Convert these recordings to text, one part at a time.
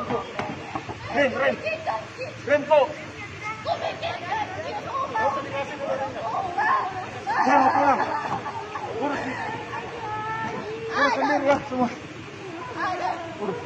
po. Ren, Ren. Ren po. Pulang. Urus sendiri ya semua. Urus.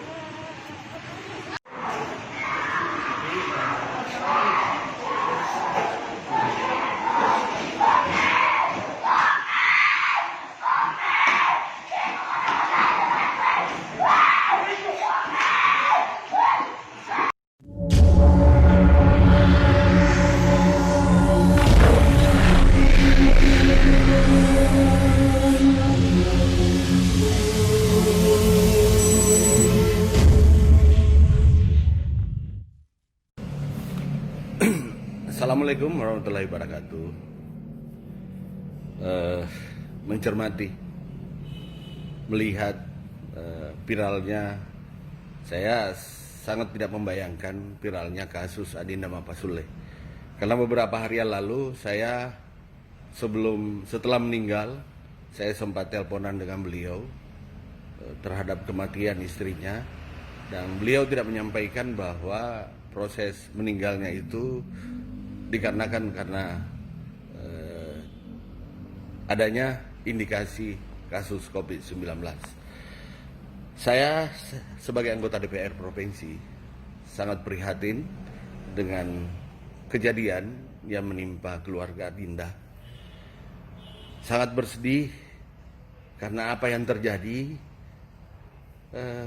Assalamualaikum warahmatullahi wabarakatuh. Mencermati, melihat viralnya, saya sangat tidak membayangkan viralnya kasus Adinda Mapasule. Karena beberapa hari yang lalu saya setelah meninggal, saya sempat teleponan dengan beliau terhadap kematian istrinya, dan beliau tidak menyampaikan bahwa proses meninggalnya itu dikarenakan karena adanya indikasi kasus COVID-19. Saya sebagai anggota DPR Provinsi sangat prihatin dengan kejadian yang menimpa keluarga Adinda. Sangat bersedih karena apa yang terjadi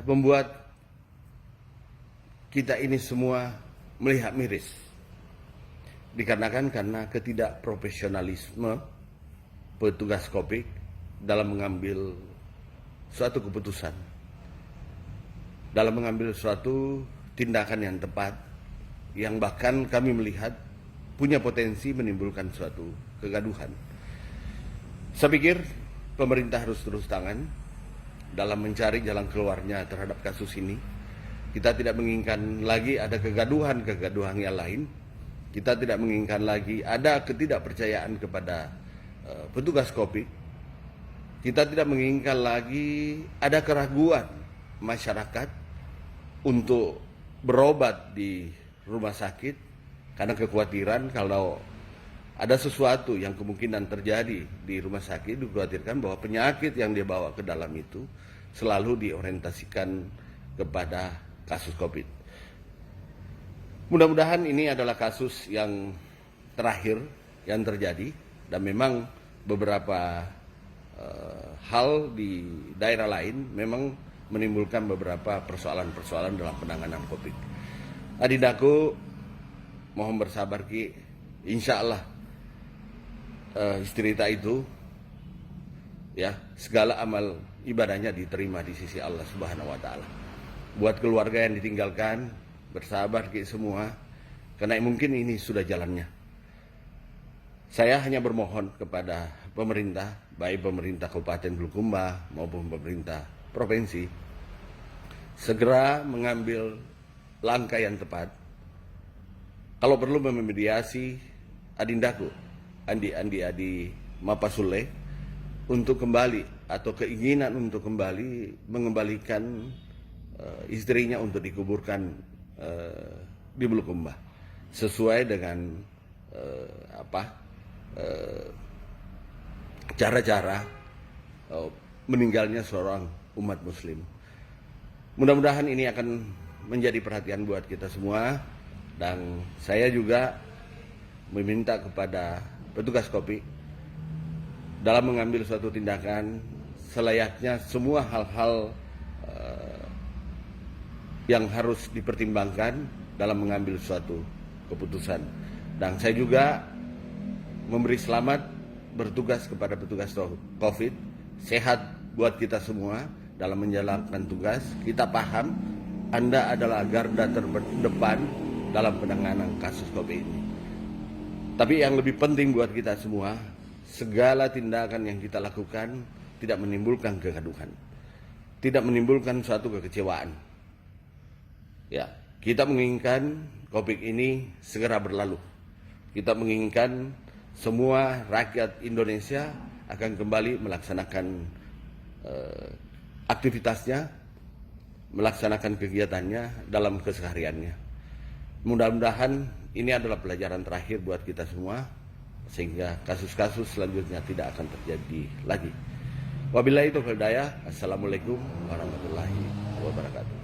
membuat kita ini semua melihat miris. Dikarenakan karena ketidakprofesionalisme petugas COVID dalam mengambil suatu keputusan, dalam mengambil suatu tindakan yang tepat, yang bahkan kami melihat punya potensi menimbulkan suatu kegaduhan. Saya pikir pemerintah harus terus tangan dalam mencari jalan keluarnya terhadap kasus ini. Kita tidak menginginkan lagi ada kegaduhan yang lain. Kita tidak menginginkan lagi ada ketidakpercayaan kepada petugas COVID. Kita tidak menginginkan lagi ada keraguan masyarakat untuk berobat di rumah sakit karena kekhawatiran kalau ada sesuatu yang kemungkinan terjadi di rumah sakit, dikhawatirkan bahwa penyakit yang dia bawa ke dalam itu selalu diorientasikan kepada kasus COVID. Mudah-mudahan ini adalah kasus yang terakhir yang terjadi, dan memang beberapa hal di daerah lain memang menimbulkan beberapa persoalan-persoalan dalam penanganan COVID. Adindaku, mohon bersabar Ki, insya Allah istri kita itu ya segala amal ibadahnya diterima di sisi Allah Subhanahu wa taala. Buat keluarga yang ditinggalkan, bersabar Ki semua, karena mungkin ini sudah jalannya. Saya hanya bermohon kepada pemerintah, baik pemerintah Kabupaten Bulukumba maupun pemerintah provinsi, segera mengambil langkah yang tepat. Kalau perlu memediasi Adindaku, Andi Mapasule, untuk kembali atau keinginan untuk kembali mengembalikan istrinya untuk dikuburkan di Bulukumba sesuai dengan cara-cara meninggalnya seorang umat muslim. Mudah-mudahan ini akan menjadi perhatian buat kita semua, dan saya juga meminta kepada petugas COVID dalam mengambil suatu tindakan selayaknya semua hal-hal yang harus dipertimbangkan dalam mengambil suatu keputusan. Dan saya juga memberi selamat bertugas kepada petugas COVID, sehat buat kita semua dalam menjalankan tugas. Kita paham Anda adalah garda terdepan dalam penanganan kasus COVID ini. Tapi yang lebih penting buat kita semua, segala tindakan yang kita lakukan tidak menimbulkan kegaduhan, tidak menimbulkan suatu kekecewaan. Ya, kita menginginkan COVID ini segera berlalu. Kita menginginkan semua rakyat Indonesia akan kembali melaksanakan aktivitasnya melaksanakan kegiatannya dalam kesehariannya. Mudah-mudahan ini adalah pelajaran terakhir buat kita semua, sehingga kasus-kasus selanjutnya tidak akan terjadi lagi. Wabillahi taufiq wal hidayah. Assalamualaikum warahmatullahi wabarakatuh.